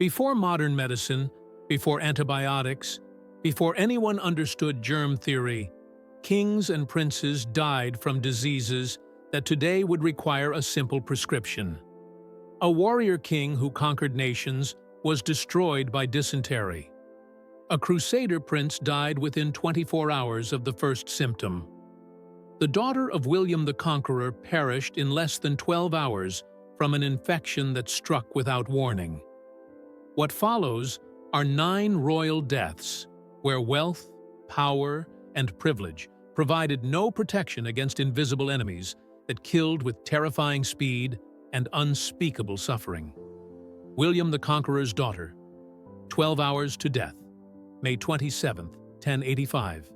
Before modern medicine, before antibiotics, before anyone understood germ theory, kings and princes died from diseases that today would require a simple prescription. A warrior king who conquered nations was destroyed by dysentery. A crusader prince died within 24 hours of the first symptom. The daughter of William the Conqueror perished in less than 12 hours from an infection that struck without warning. What follows are 9 royal deaths, where wealth, power, and privilege provided no protection against invisible enemies that killed with terrifying speed and unspeakable suffering. William the Conqueror's daughter, 12 hours to death, May 27, 1085.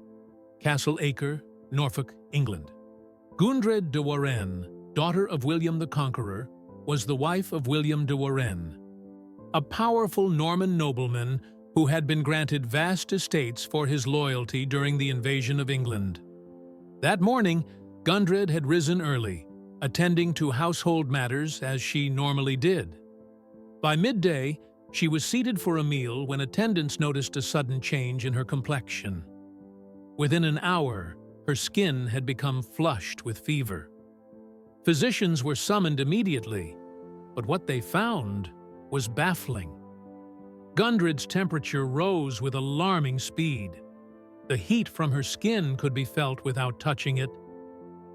Castle Acre, Norfolk, England. Gundred de Warenne, daughter of William the Conqueror, was the wife of William de Warenne, a powerful Norman nobleman who had been granted vast estates for his loyalty during the invasion of England. That morning, Gundred had risen early, attending to household matters as she normally did. By midday, she was seated for a meal when attendants noticed a sudden change in her complexion. Within an hour, her skin had become flushed with fever. Physicians were summoned immediately, but what they found was baffling. Gundred's temperature rose with alarming speed. The heat from her skin could be felt without touching it.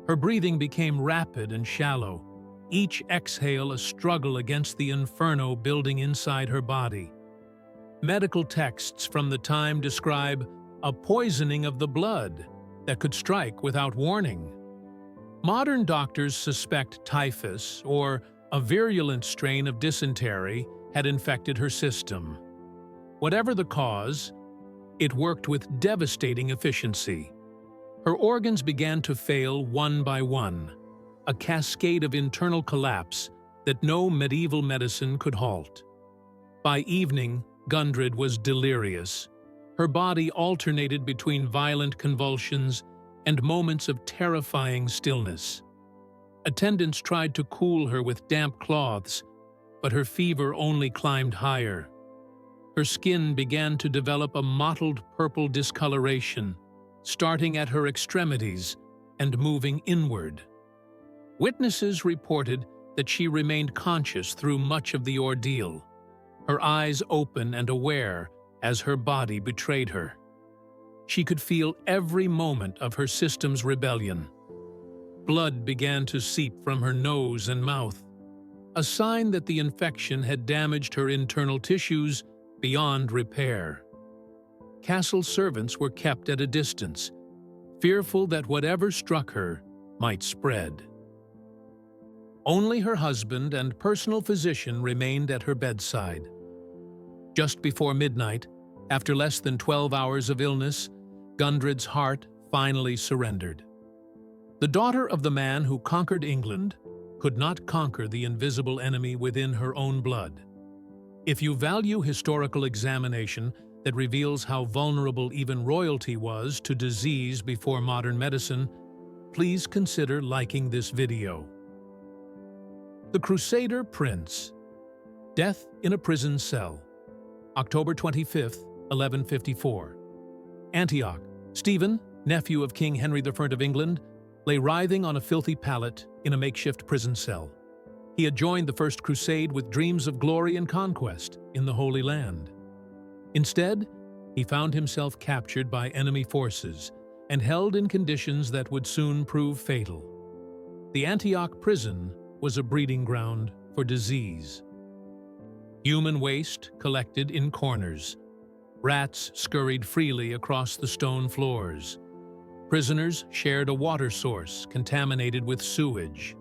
Her breathing became rapid and shallow, each exhale a struggle against the inferno building inside her body. Medical texts from the time describe a poisoning of the blood that could strike without warning. Modern doctors suspect typhus, or a virulent strain of dysentery, had infected her system. Whatever the cause, it worked with devastating efficiency. Her organs began to fail one by one, a cascade of internal collapse that no medieval medicine could halt. By evening, Gundred was delirious. Her body alternated between violent convulsions and moments of terrifying stillness. Attendants tried to cool her with damp cloths, but her fever only climbed higher. Her skin began to develop a mottled purple discoloration, starting at her extremities and moving inward. Witnesses reported that she remained conscious through much of the ordeal, her eyes open and aware as her body betrayed her. She could feel every moment of her system's rebellion. Blood began to seep from her nose and mouth, a sign that the infection had damaged her internal tissues beyond repair. Castle servants were kept at a distance, fearful that whatever struck her might spread. Only her husband and personal physician remained at her bedside. Just before midnight, after less than 12 hours of illness, Gundred's heart finally surrendered. The daughter of the man who conquered England could not conquer the invisible enemy within her own blood. If you value historical examination that reveals how vulnerable even royalty was to disease before modern medicine, please consider liking this video. The Crusader Prince. Death in a prison cell. October 25, 1154. Antioch. Stephen, nephew of King Henry I of England, lay writhing on a filthy pallet in a makeshift prison cell. He had joined the First Crusade with dreams of glory and conquest in the Holy Land. Instead, he found himself captured by enemy forces and held in conditions that would soon prove fatal. The Antioch prison was a breeding ground for disease. Human waste collected in corners. Rats scurried freely across the stone floors. Prisoners shared a water source contaminated with sewage.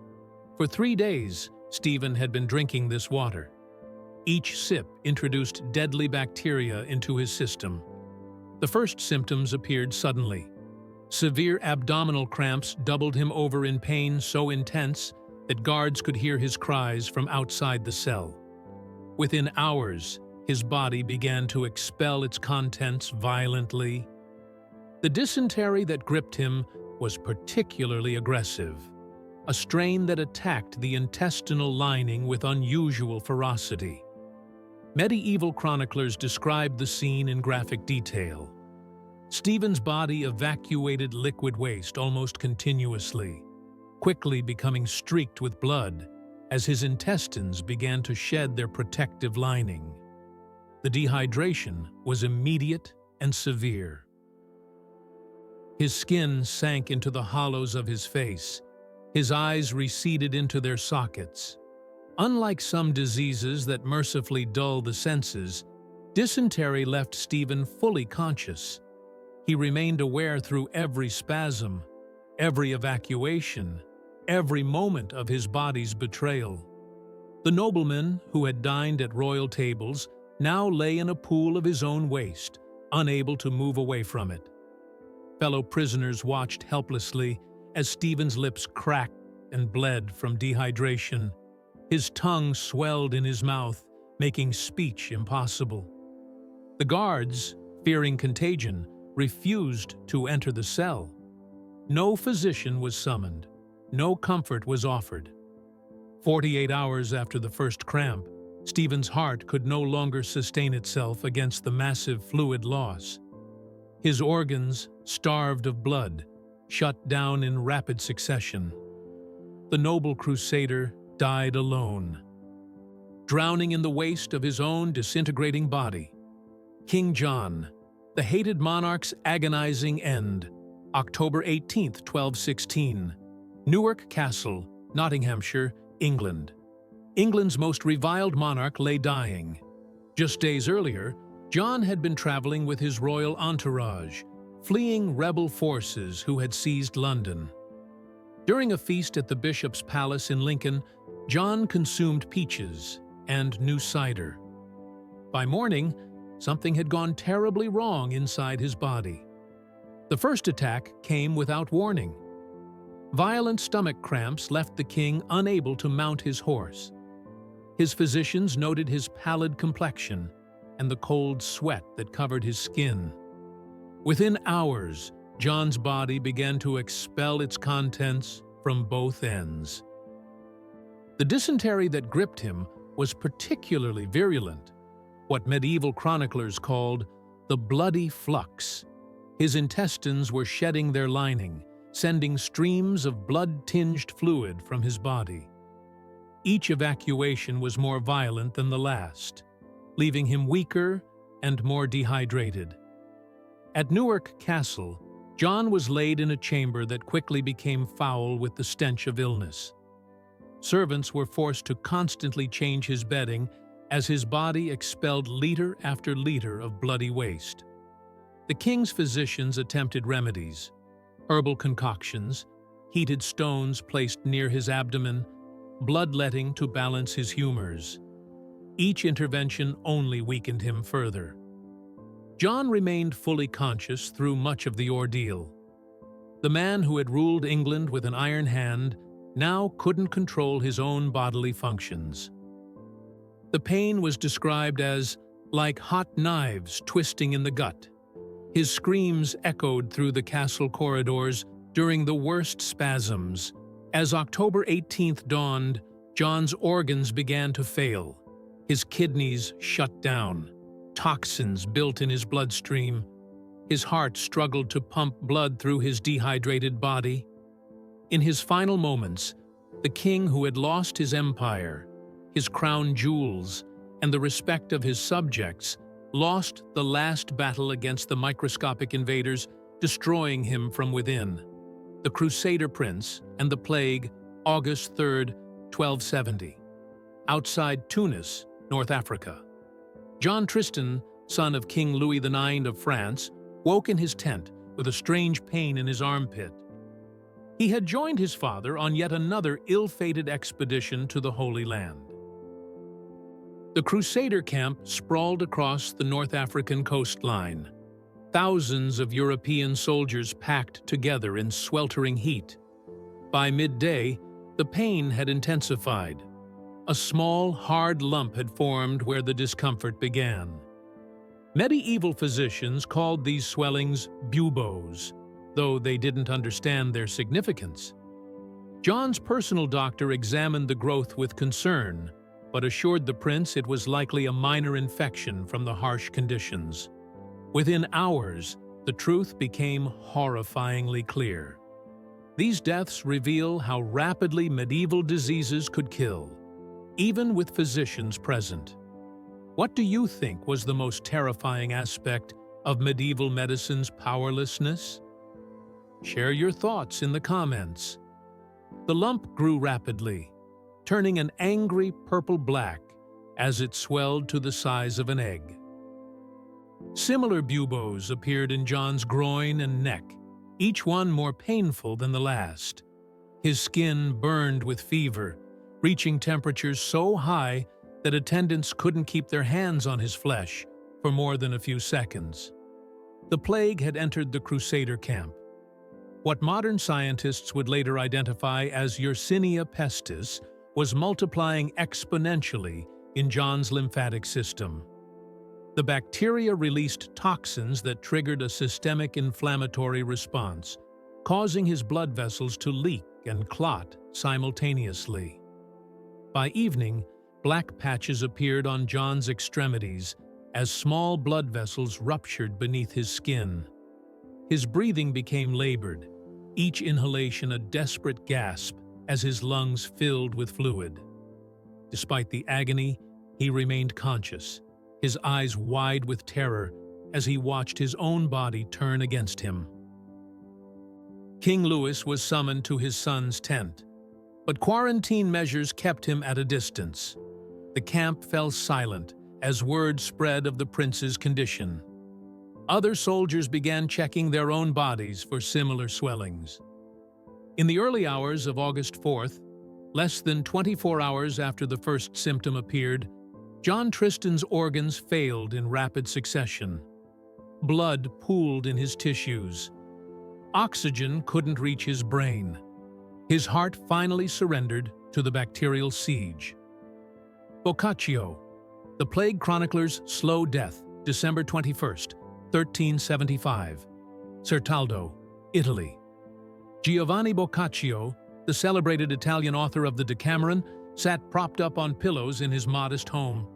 For 3 days, Stephen had been drinking this water. Each sip introduced deadly bacteria into his system. The first symptoms appeared suddenly. Severe abdominal cramps doubled him over in pain so intense that guards could hear his cries from outside the cell. Within hours, his body began to expel its contents violently. The dysentery that gripped him was particularly aggressive, a strain that attacked the intestinal lining with unusual ferocity. Medieval chroniclers described the scene in graphic detail. Stephen's body evacuated liquid waste almost continuously, quickly becoming streaked with blood as his intestines began to shed their protective lining. The dehydration was immediate and severe. His skin sank into the hollows of his face. His eyes receded into their sockets. Unlike some diseases that mercifully dull the senses, dysentery left Stephen fully conscious. He remained aware through every spasm, every evacuation, every moment of his body's betrayal. The nobleman, who had dined at royal tables, now lay in a pool of his own waste, unable to move away from it. Fellow prisoners watched helplessly as Stephen's lips cracked and bled from dehydration. His tongue swelled in his mouth, making speech impossible. The guards, fearing contagion, refused to enter the cell. No physician was summoned. No comfort was offered. 48 hours after the first cramp, Stephen's heart could no longer sustain itself against the massive fluid loss. His organs, starved of blood, shut down in rapid succession. The noble crusader died alone, drowning in the waste of his own disintegrating body. King John, the hated monarch's agonizing end, October 18, 1216, Newark Castle, Nottinghamshire, England. England's most reviled monarch lay dying. Just days earlier, John had been traveling with his royal entourage, fleeing rebel forces who had seized London. During a feast at the bishop's palace in Lincoln, John consumed peaches and new cider. By morning, something had gone terribly wrong inside his body. The first attack came without warning. Violent stomach cramps left the king unable to mount his horse. His physicians noted his pallid complexion and the cold sweat that covered his skin. Within hours, John's body began to expel its contents from both ends. The dysentery that gripped him was particularly virulent, what medieval chroniclers called the bloody flux. His intestines were shedding their lining, sending streams of blood-tinged fluid from his body. Each evacuation was more violent than the last, leaving him weaker and more dehydrated. At Newark Castle, John was laid in a chamber that quickly became foul with the stench of illness. Servants were forced to constantly change his bedding as his body expelled liter after liter of bloody waste. The king's physicians attempted remedies, herbal concoctions, heated stones placed near his abdomen, bloodletting to balance his humors. Each intervention only weakened him further. John remained fully conscious through much of the ordeal. The man who had ruled England with an iron hand now couldn't control his own bodily functions. The pain was described as like hot knives twisting in the gut. His screams echoed through the castle corridors during the worst spasms. As October 18th dawned, John's organs began to fail. His kidneys shut down. Toxins built in his bloodstream. His heart struggled to pump blood through his dehydrated body. In his final moments, the king who had lost his empire, his crown jewels, and the respect of his subjects, lost the last battle against the microscopic invaders, destroying him from within. The Crusader Prince and the Plague, August 3, 1270. Outside Tunis, North Africa. John Tristan, son of King Louis IX of France, woke in his tent with a strange pain in his armpit. He had joined his father on yet another ill-fated expedition to the Holy Land. The Crusader camp sprawled across the North African coastline. Thousands of European soldiers packed together in sweltering heat. By midday, the pain had intensified. A small, hard lump had formed where the discomfort began. Medieval physicians called these swellings buboes, though they didn't understand their significance. John's personal doctor examined the growth with concern, but assured the prince it was likely a minor infection from the harsh conditions. Within hours, the truth became horrifyingly clear. These deaths reveal how rapidly medieval diseases could kill, even with physicians present. What do you think was the most terrifying aspect of medieval medicine's powerlessness? Share your thoughts in the comments. The lump grew rapidly, turning an angry purple-black as it swelled to the size of an egg. Similar buboes appeared in John's groin and neck, each one more painful than the last. His skin burned with fever, reaching temperatures so high that attendants couldn't keep their hands on his flesh for more than a few seconds. The plague had entered the Crusader camp. What modern scientists would later identify as Yersinia pestis was multiplying exponentially in John's lymphatic system. The bacteria released toxins that triggered a systemic inflammatory response, causing his blood vessels to leak and clot simultaneously. By evening, black patches appeared on John's extremities as small blood vessels ruptured beneath his skin. His breathing became labored, each inhalation a desperate gasp as his lungs filled with fluid. Despite the agony, he remained conscious, his eyes wide with terror as he watched his own body turn against him. King Louis was summoned to his son's tent, but quarantine measures kept him at a distance. The camp fell silent as word spread of the prince's condition. Other soldiers began checking their own bodies for similar swellings. In the early hours of August 4th, less than 24 hours after the first symptom appeared, John Tristan's organs failed in rapid succession. Blood pooled in his tissues. Oxygen couldn't reach his brain. His heart finally surrendered to the bacterial siege. Boccaccio, the Plague Chronicler's Slow Death, December 21st, 1375. Certaldo, Italy. Giovanni Boccaccio, the celebrated Italian author of the Decameron, sat propped up on pillows in his modest home.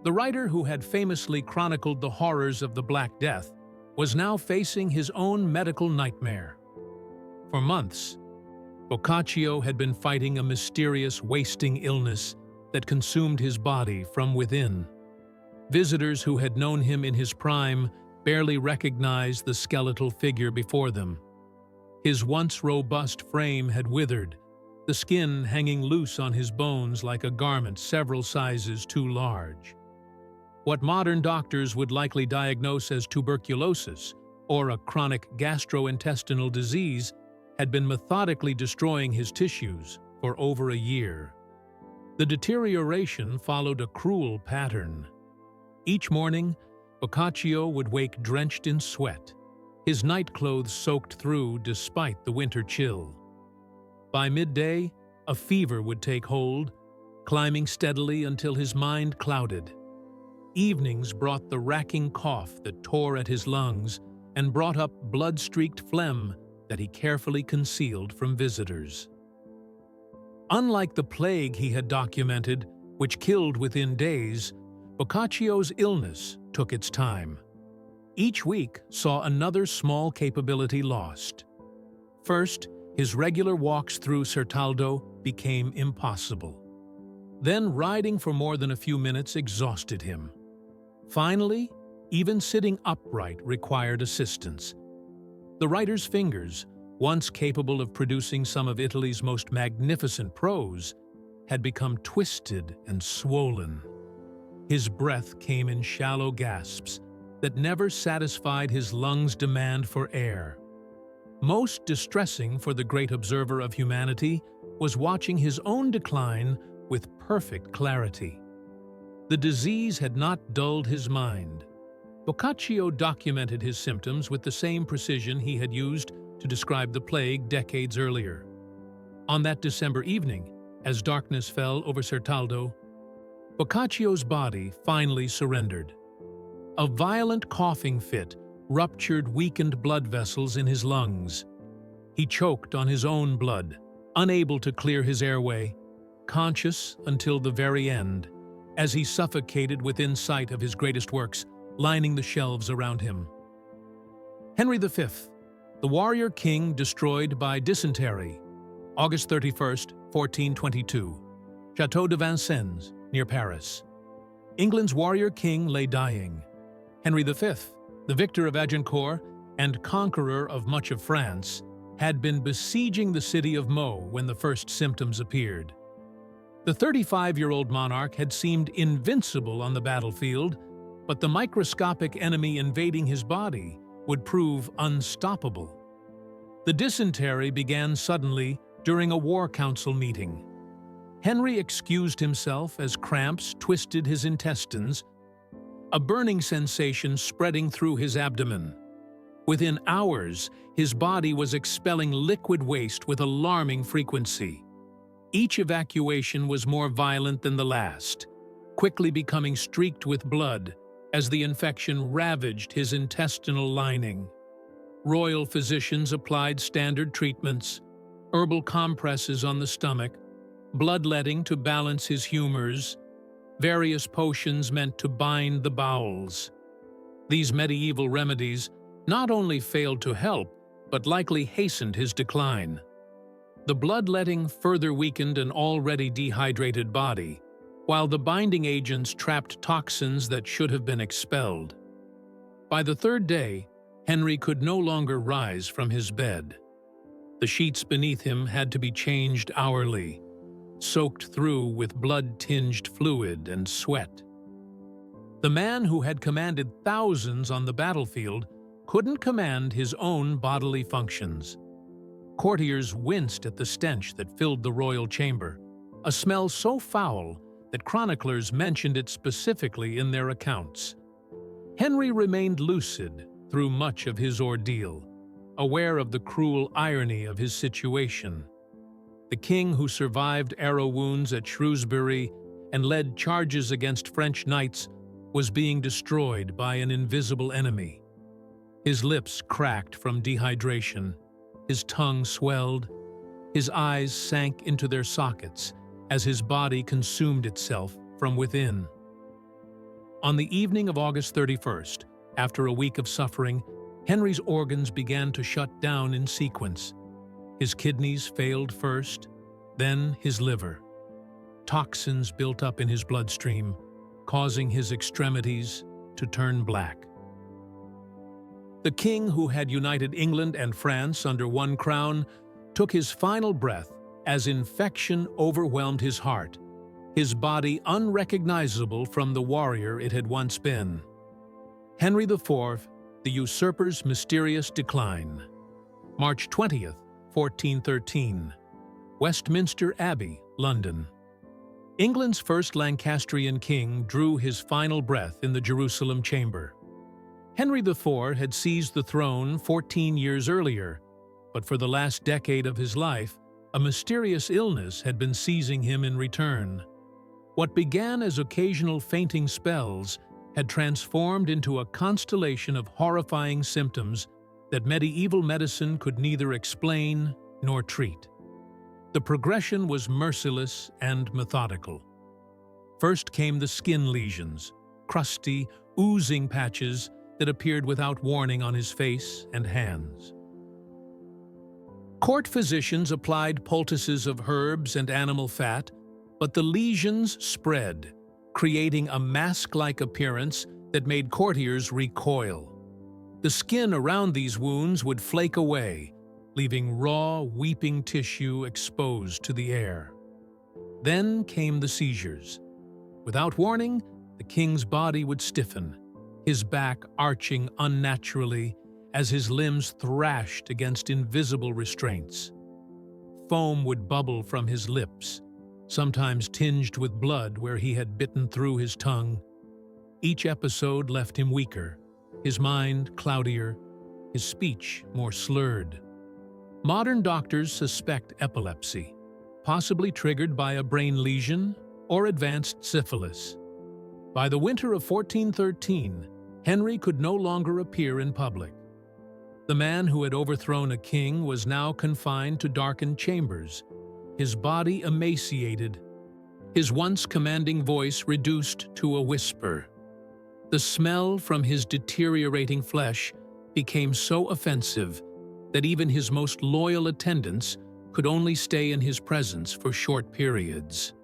The writer who had famously chronicled the horrors of the Black Death was now facing his own medical nightmare. For months, Boccaccio had been fighting a mysterious wasting illness that consumed his body from within. Visitors who had known him in his prime barely recognized the skeletal figure before them. His once robust frame had withered, the skin hanging loose on his bones like a garment several sizes too large. What modern doctors would likely diagnose as tuberculosis or a chronic gastrointestinal disease had been methodically destroying his tissues for over a year. The deterioration followed a cruel pattern. Each morning, Boccaccio would wake drenched in sweat, his nightclothes soaked through despite the winter chill. By midday, a fever would take hold, climbing steadily until his mind clouded. Evenings brought the racking cough that tore at his lungs and brought up blood-streaked phlegm that he carefully concealed from visitors. Unlike the plague he had documented, which killed within days, Boccaccio's illness took its time. Each week saw another small capability lost. First, his regular walks through Certaldo became impossible. Then riding for more than a few minutes exhausted him. Finally, even sitting upright required assistance. The writer's fingers, once capable of producing some of Italy's most magnificent prose, had become twisted and swollen. His breath came in shallow gasps that never satisfied his lungs' demand for air. Most distressing for the great observer of humanity was watching his own decline with perfect clarity. The disease had not dulled his mind. Boccaccio documented his symptoms with the same precision he had used to describe the plague decades earlier. On that December evening, as darkness fell over Certaldo, Boccaccio's body finally surrendered. A violent coughing fit ruptured weakened blood vessels in his lungs. He choked on his own blood, unable to clear his airway. conscious until the very end, as he suffocated within sight of his greatest works, lining the shelves around him. Henry V, the warrior king destroyed by dysentery, August 31st, 1422, Château de Vincennes, near Paris. England's warrior king lay dying. Henry V, the victor of Agincourt and conqueror of much of France, had been besieging the city of Meaux when the first symptoms appeared. The 35-year-old monarch had seemed invincible on the battlefield, but the microscopic enemy invading his body would prove unstoppable. The dysentery began suddenly during a war council meeting. Henry excused himself as cramps twisted his intestines, a burning sensation spreading through his abdomen. Within hours, his body was expelling liquid waste with alarming frequency. Each evacuation was more violent than the last, quickly becoming streaked with blood as the infection ravaged his intestinal lining. Royal physicians applied standard treatments, herbal compresses on the stomach, bloodletting to balance his humors, various potions meant to bind the bowels. These medieval remedies not only failed to help, but likely hastened his decline. The bloodletting further weakened an already dehydrated body, while the binding agents trapped toxins that should have been expelled. By the third day, Henry could no longer rise from his bed. The sheets beneath him had to be changed hourly, soaked through with blood-tinged fluid and sweat. The man who had commanded thousands on the battlefield couldn't command his own bodily functions. Courtiers winced at the stench that filled the royal chamber, a smell so foul that chroniclers mentioned it specifically in their accounts. Henry remained lucid through much of his ordeal, aware of the cruel irony of his situation. The king who survived arrow wounds at Shrewsbury and led charges against French knights was being destroyed by an invisible enemy. His lips cracked from dehydration, his tongue swelled, his eyes sank into their sockets as his body consumed itself from within. On the evening of August 31st, after a week of suffering, Henry's organs began to shut down in sequence. His kidneys failed first, then his liver. Toxins built up in his bloodstream, causing his extremities to turn black. The king who had united England and France under one crown took his final breath as infection overwhelmed his heart, his body unrecognizable from the warrior it had once been. Henry IV, the usurper's mysterious decline. March 20th, 1413. Westminster Abbey, London. England's first Lancastrian king drew his final breath in the Jerusalem chamber. Henry IV had seized the throne 14 years earlier, but for the last decade of his life, a mysterious illness had been seizing him in return. What began as occasional fainting spells had transformed into a constellation of horrifying symptoms that medieval medicine could neither explain nor treat. The progression was merciless and methodical. First came the skin lesions, crusty, oozing patches that appeared without warning on his face and hands. Court physicians applied poultices of herbs and animal fat, but the lesions spread, creating a mask-like appearance that made courtiers recoil. The skin around these wounds would flake away, leaving raw, weeping tissue exposed to the air. Then came the seizures. Without warning, the king's body would stiffen, his back arching unnaturally as his limbs thrashed against invisible restraints. Foam would bubble from his lips, sometimes tinged with blood where he had bitten through his tongue. Each episode left him weaker, his mind cloudier, his speech more slurred. Modern doctors suspect epilepsy, possibly triggered by a brain lesion or advanced syphilis. By the winter of 1413, Henry could no longer appear in public. The man who had overthrown a king was now confined to darkened chambers, his body emaciated, his once commanding voice reduced to a whisper. The smell from his deteriorating flesh became so offensive that even his most loyal attendants could only stay in his presence for short periods.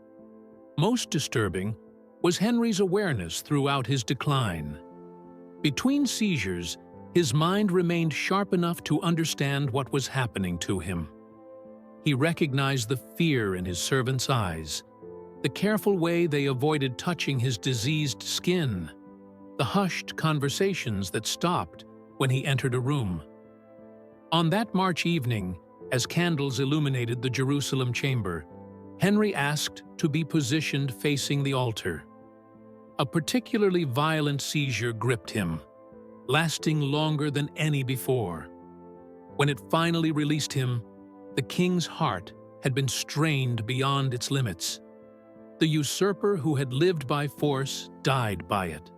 Most disturbing was Henry's awareness throughout his decline. Between seizures, his mind remained sharp enough to understand what was happening to him. He recognized the fear in his servants' eyes, the careful way they avoided touching his diseased skin, the hushed conversations that stopped when he entered a room. On that March evening, as candles illuminated the Jerusalem chamber, Henry asked to be positioned facing the altar. A particularly violent seizure gripped him, lasting longer than any before. When it finally released him, the king's heart had been strained beyond its limits. The usurper who had lived by force died by it,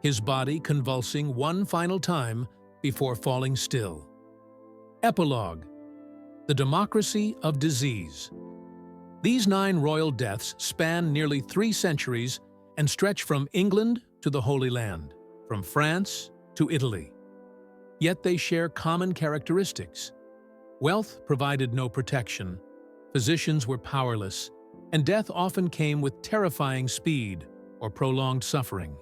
his body convulsing one final time before falling still. Epilogue: The Democracy of Disease. These 9 royal deaths span nearly 3 centuries and stretch from England to the Holy Land, from France to Italy. Yet they share common characteristics. Wealth provided no protection, physicians were powerless, and death often came with terrifying speed or prolonged suffering.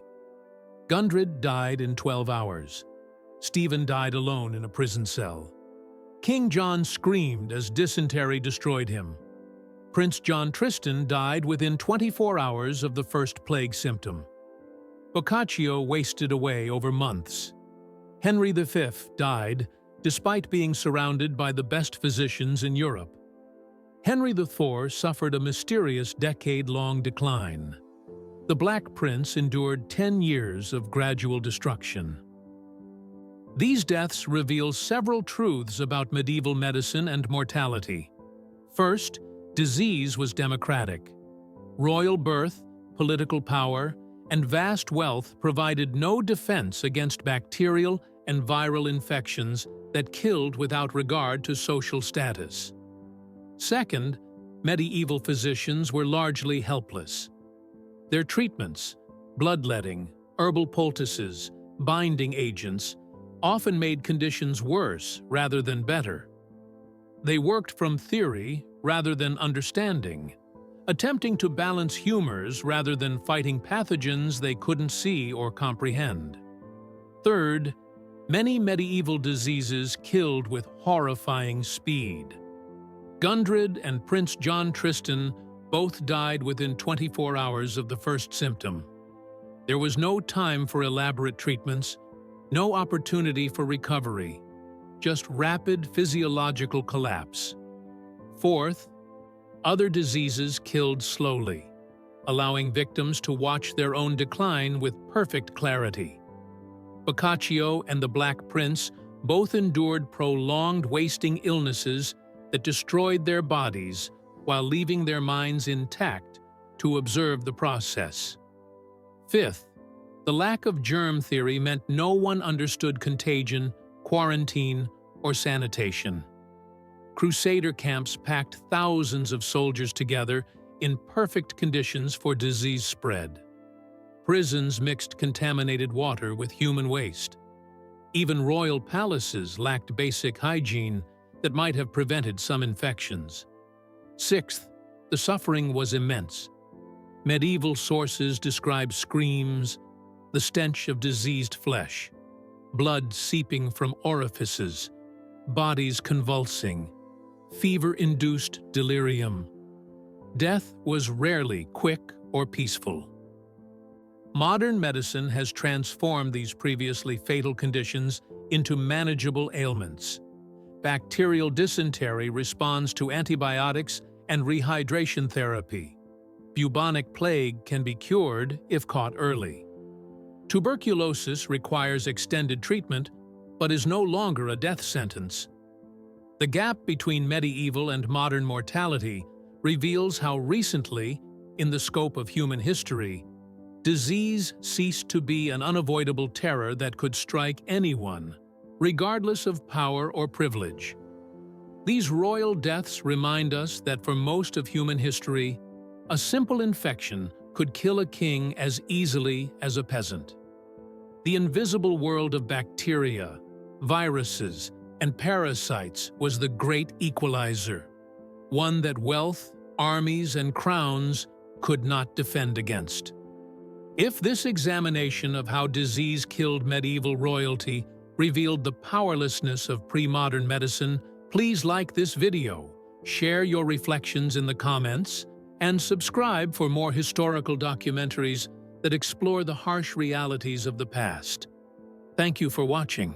Gundred died in 12 hours. Stephen died alone in a prison cell. King John screamed as dysentery destroyed him. Prince John Tristan died within 24 hours of the first plague symptom. Boccaccio wasted away over months. Henry V died despite being surrounded by the best physicians in Europe. Henry IV suffered a mysterious decade-long decline. The Black Prince endured 10 years of gradual destruction. These deaths reveal several truths about medieval medicine and mortality. First, disease was democratic. Royal birth, political power, and vast wealth provided no defense against bacterial and viral infections that killed without regard to social status. Second, medieval physicians were largely helpless. Their treatments, bloodletting, herbal poultices, binding agents, often made conditions worse rather than better. They worked from theory rather than understanding, attempting to balance humors rather than fighting pathogens they couldn't see or comprehend. Third, many medieval diseases killed with horrifying speed. Gundred and Prince John Tristan both died within 24 hours of the first symptom. There was no time for elaborate treatments, no opportunity for recovery, just rapid physiological collapse. Fourth, other diseases killed slowly, allowing victims to watch their own decline with perfect clarity. Boccaccio and the Black Prince both endured prolonged wasting illnesses that destroyed their bodies while leaving their minds intact to observe the process. Fifth, the lack of germ theory meant no one understood contagion, quarantine, or sanitation. Crusader camps packed thousands of soldiers together in perfect conditions for disease spread. Prisons mixed contaminated water with human waste. Even royal palaces lacked basic hygiene that might have prevented some infections. Sixth, the suffering was immense. Medieval sources describe screams, the stench of diseased flesh, blood seeping from orifices, bodies convulsing, fever-induced delirium. Death was rarely quick or peaceful. Modern medicine has transformed these previously fatal conditions into manageable ailments. Bacterial dysentery responds to antibiotics and rehydration therapy. Bubonic plague can be cured if caught early. Tuberculosis requires extended treatment, but is no longer a death sentence. The gap between medieval and modern mortality reveals how recently, in the scope of human history, disease ceased to be an unavoidable terror that could strike anyone, regardless of power or privilege. These royal deaths remind us that for most of human history, A simple infection could kill a king as easily as a peasant. The invisible world of bacteria, viruses, and parasites was the great equalizer, one that wealth, armies, and crowns could not defend against. If this examination of how disease killed medieval royalty revealed the powerlessness of pre-modern medicine, please like this video, share your reflections in the comments, and subscribe for more historical documentaries that explore the harsh realities of the past. Thank you for watching.